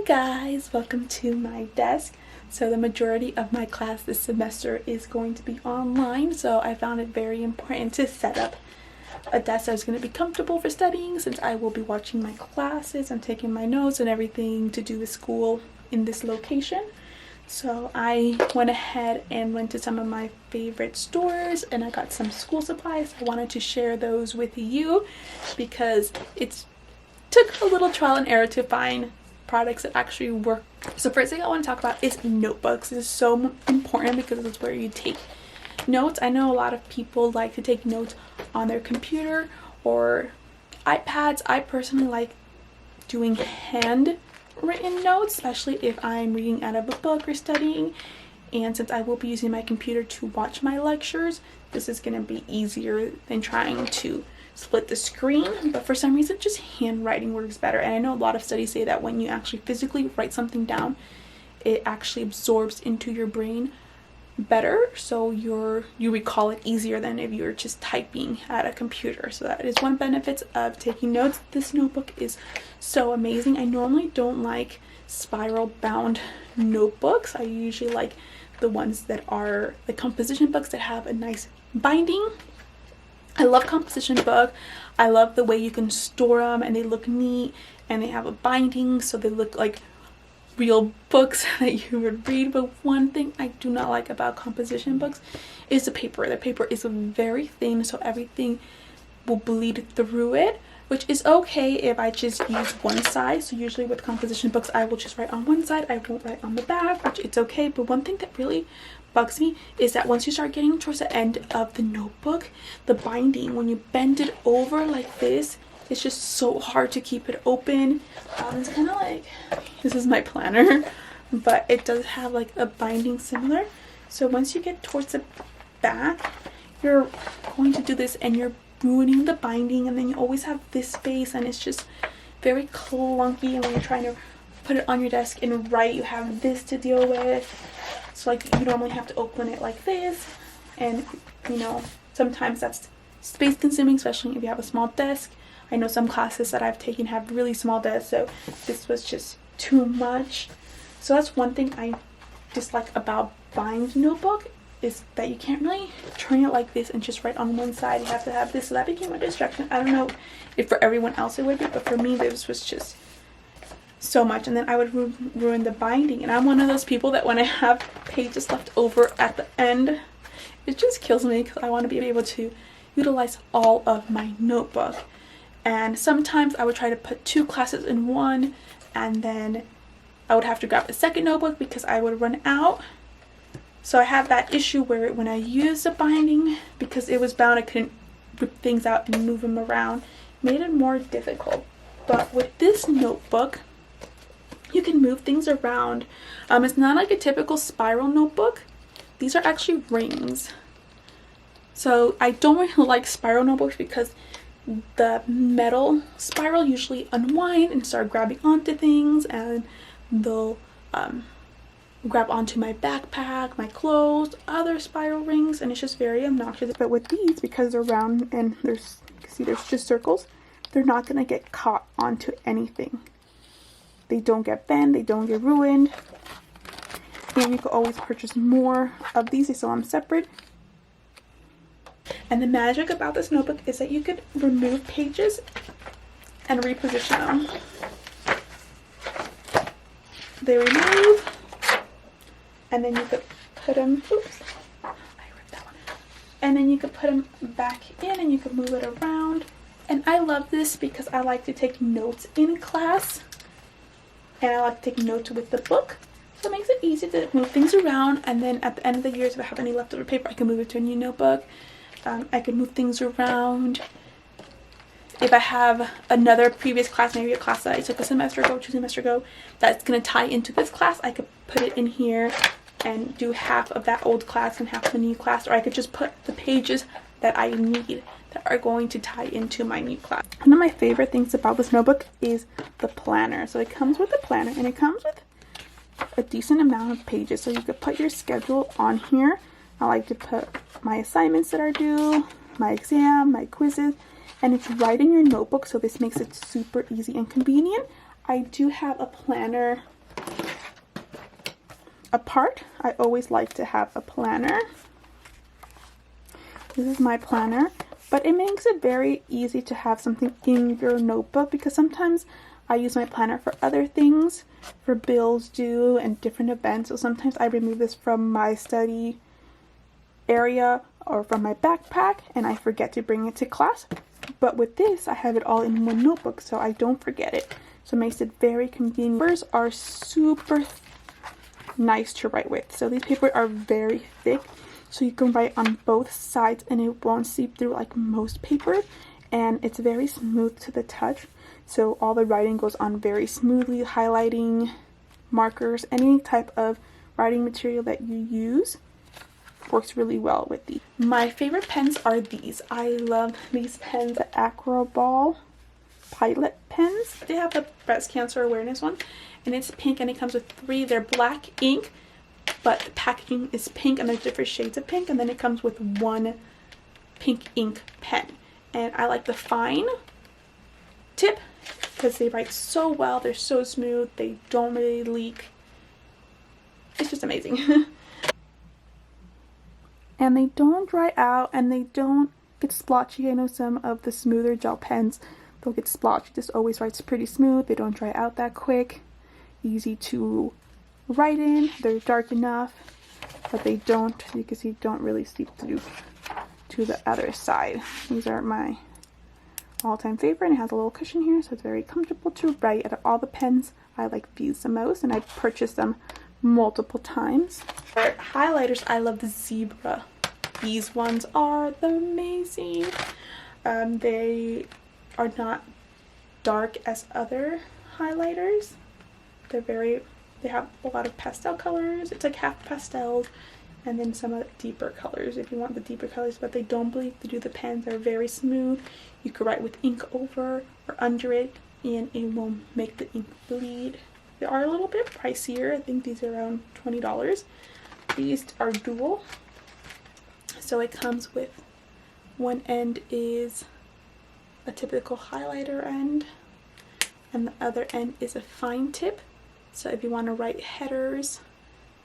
guys, welcome to my desk. So the majority of my class this semester is going to be online, so I found it very important to set up a desk that's going to be comfortable for studying, since I will be watching my classes and taking my notes and everything to do with school in this location. So I went ahead and went to some of my favorite stores and I got some school supplies. I wanted to share those with you because it took a little trial and error to find products that actually work. So first thing I want to talk about is notebooks. This is so important because it's where you take notes. I know a lot of people like to take notes on their computer or iPads. I personally like doing handwritten notes, especially if I'm reading out of a book or studying. And since I will be using my computer to watch my lectures, this is going to be easier than trying to split the screen. But for some reason, just handwriting works better. And I know a lot of studies say that when you actually physically write something down, it actually absorbs into your brain better, so you recall it easier than if you're just typing at a computer. So that is one benefit of taking notes. This notebook is so amazing. I normally don't like spiral bound notebooks. I usually like the ones that are the composition books that have a nice binding. I love composition book. I love the way you can store them and they look neat and they have a binding so they look like real books that you would read. But one thing I do not like about composition books is the paper. The paper is very thin, so everything will bleed through it, which is okay if I just use one side. So usually with composition books I will just write on one side, I won't write on the back, which it's okay. But one thing that really bugs me is that once you start getting towards the end of the notebook, the binding, when you bend it over like this, it's just so hard to keep it open. It's kind of like, this is my planner, but it does have like a binding similar. So once you get towards the back, you're going to do this and you're ruining the binding, and then you always have this space and it's just very clunky. And when you're trying to put it on your desk and write, you have this to deal with. So like you normally have to open it like this, and you know, sometimes that's space consuming, especially if you have a small desk. I know some classes that I've taken have really small desks, so this was just too much. So that's one thing I dislike about bind notebook, is that you can't really turn it like this and just write on one side. You have to have this, so that became a distraction. I don't know if for everyone else it would be, but for me this was just so much. And then I would ruin the binding, and I'm one of those people that when I have pages left over at the end, it just kills me because I want to be able to utilize all of my notebook. And sometimes I would try to put two classes in one, and then I would have to grab a second notebook because I would run out. So I have that issue where when I use the binding, because it was bound, I couldn't rip things out and move them around. Made it more difficult. But with this notebook, you can move things around. It's not like a typical spiral notebook. These are actually rings. So I don't really like spiral notebooks because the metal spiral usually unwind and start grabbing onto things, and they'll grab onto my backpack, my clothes, other spiral rings, and it's just very obnoxious. But with these, because they're round and you can see there's just circles, they're not going to get caught onto anything. They don't get bent, they don't get ruined, and you can always purchase more of these. They sell them separate. And the magic about this notebook is that you could remove pages and reposition them. They remove, and then you could put them, oops, I ripped that one. And then you could put them back in and you could move it around. And I love this because I like to take notes in class, and I like to take notes with the book. So it makes it easy to move things around, and then at the end of the year, if I have any leftover paper, I can move it to a new notebook. I can move things around. If I have another previous class, maybe a class that I took a semester ago, 2 semesters ago, that's going to tie into this class, I could put it in here and do half of that old class and half of the new class. Or I could just put the pages that I need that are going to tie into my new class. One of my favorite things about this notebook is the planner. So it comes with a planner, and it comes with a decent amount of pages. So you could put your schedule on here. I like to put my assignments that are due, my exam, my quizzes, and it's right in your notebook, so this makes it super easy and convenient. I do have a planner apart, I always like to have a planner. This is my planner, but it makes it very easy to have something in your notebook because sometimes I use my planner for other things, for bills due and different events. So sometimes I remove this from my study area or from my backpack and I forget to bring it to class. But with this, I have it all in one notebook so I don't forget it. So it makes it very convenient. Papers are super nice to write with. So these papers are very thick, so you can write on both sides and it won't seep through like most paper, and it's very smooth to the touch, so all the writing goes on very smoothly. Highlighting, markers, any type of writing material that you use works really well with these. My favorite pens are these. I love these pens, the Acroball Pilot pens. They have the breast cancer awareness one, and it's pink, and it comes with 3. They're black ink, but the packaging is pink, and there's different shades of pink, and then it comes with 1 pink ink pen. And I like the fine tip because they write so well. They're so smooth. They don't really leak. It's just amazing. And they don't dry out, and they don't get splotchy. I know some of the smoother gel pens, they'll get splotchy. This always writes pretty smooth. They don't dry out that quick. Easy to write in. They're dark enough, but they don't, you can see, don't really seep through to the other side. These are my all-time favorite, and it has a little cushion here, so it's very comfortable to write. Out of all the pens, I like these the most, and I've purchased them multiple times. For highlighters, I love the Zebra. These ones are amazing. They are not dark as other highlighters. They have a lot of pastel colors. It's like half pastels, and then some of the deeper colors if you want the deeper colors, but they don't bleed through the pens. They're very smooth. You could write with ink over or under it, and it won't make the ink bleed. They are a little bit pricier. I think these are around $20. These are dual, so it comes with one end is a typical highlighter end, and the other end is a fine tip. So if you want to write headers,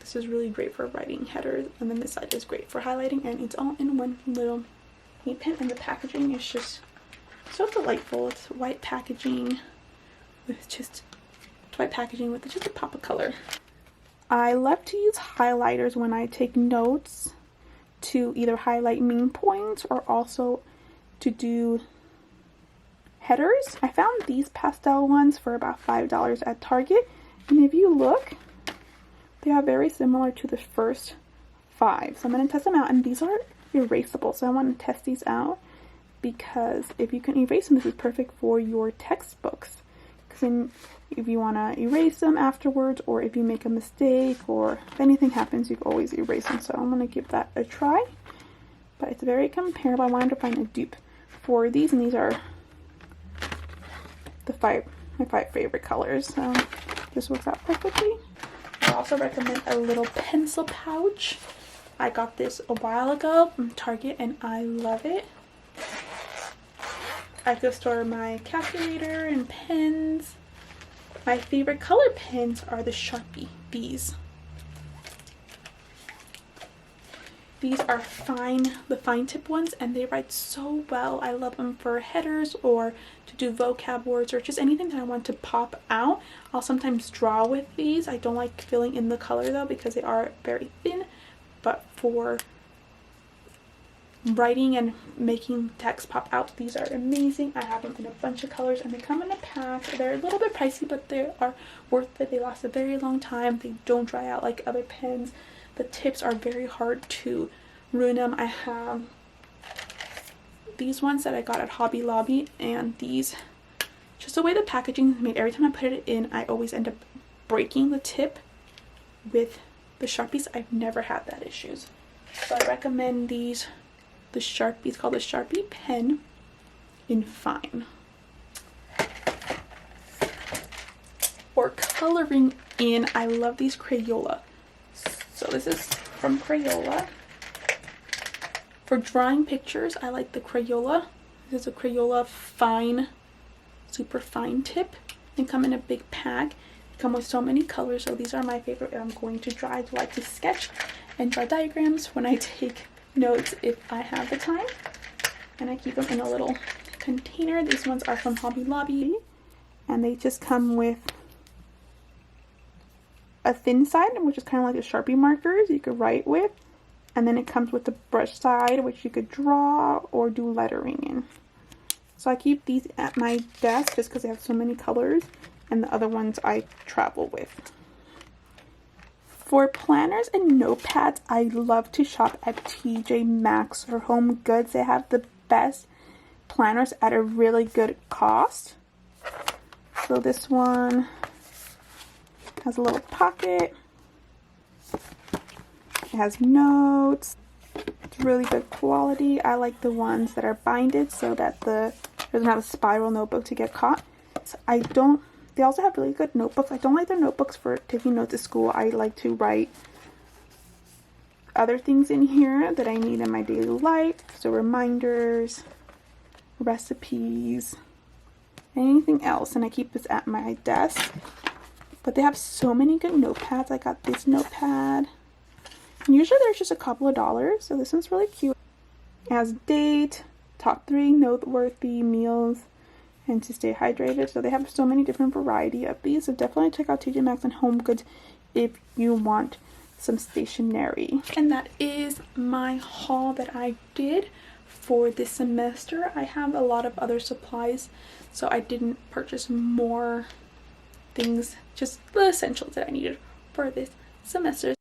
this is really great for writing headers, and then this side is great for highlighting, and it's all in one little neat pen, and the packaging is just so delightful. It's white packaging with just a pop of color. I love to use highlighters when I take notes to either highlight main points or also to do headers. I found these pastel ones for about $5 at Target, and if you look, they are very similar to the first 5. So I'm going to test them out, and these are erasable, so I want to test these out because if you can erase them, this is perfect for your textbooks. Because then if you want to erase them afterwards, or if you make a mistake, or if anything happens, you can always erase them. So I'm going to give that a try. But it's very comparable. I wanted to find a dupe for these, and these are my 5 favorite colors. So this works out perfectly. I also recommend a little pencil pouch. I got this a while ago from Target, and I love it. I could store my calculator and pens. My favorite color pens are the Sharpie. These are the fine tip ones, and they write so well. I love them for headers or to do vocab words or just anything that I want to pop out. I'll sometimes draw with these. I don't like filling in the color though because they are very thin, but for writing and making text pop out, these are amazing. I have them in a bunch of colors, and they come in a pack. They're a little bit pricey, but they are worth it. They last a very long time. They don't dry out like other pens. The tips are very hard to ruin them. I have these ones that I got at Hobby Lobby, and these, just the way the packaging is made, every time I put it in, I always end up breaking the tip. With the Sharpies, I've never had that issues. So I recommend these. The Sharpie, it's called the Sharpie pen in fine. For coloring in, I love these Crayola. So this is from Crayola. For drawing pictures, I like the Crayola. This is a Crayola fine, super fine tip. They come in a big pack. It come with so many colors, so these are my favorite. I'm going to draw. I like to sketch and draw diagrams when I take notes if I have the time, and I keep them in a little container. These ones are from Hobby Lobby, and they just come with a thin side, which is kind of like the Sharpie markers you could write with, and then it comes with the brush side, which you could draw or do lettering in. So I keep these at my desk just because they have so many colors, and the other ones I travel with. For planners and notepads, I love to shop at TJ Maxx or Home Goods. They have the best planners at a really good cost. So this one has a little pocket. It has notes. It's really good quality. I like the ones that are binded so that it doesn't have a spiral notebook to get caught. They also have really good notebooks. I don't like their notebooks for taking notes at school. I like to write other things in here that I need in my daily life. So reminders, recipes, anything else. And I keep this at my desk. But they have so many good notepads. I got this notepad. And usually there's just a couple of dollars. So this one's really cute. It has date, top 3 noteworthy meals, and to stay hydrated. So they have so many different variety of these. So definitely check out TJ Maxx and Home Goods if you want some stationery. And that is my haul that I did for this semester. I have a lot of other supplies, so I didn't purchase more things, just the essentials that I needed for this semester.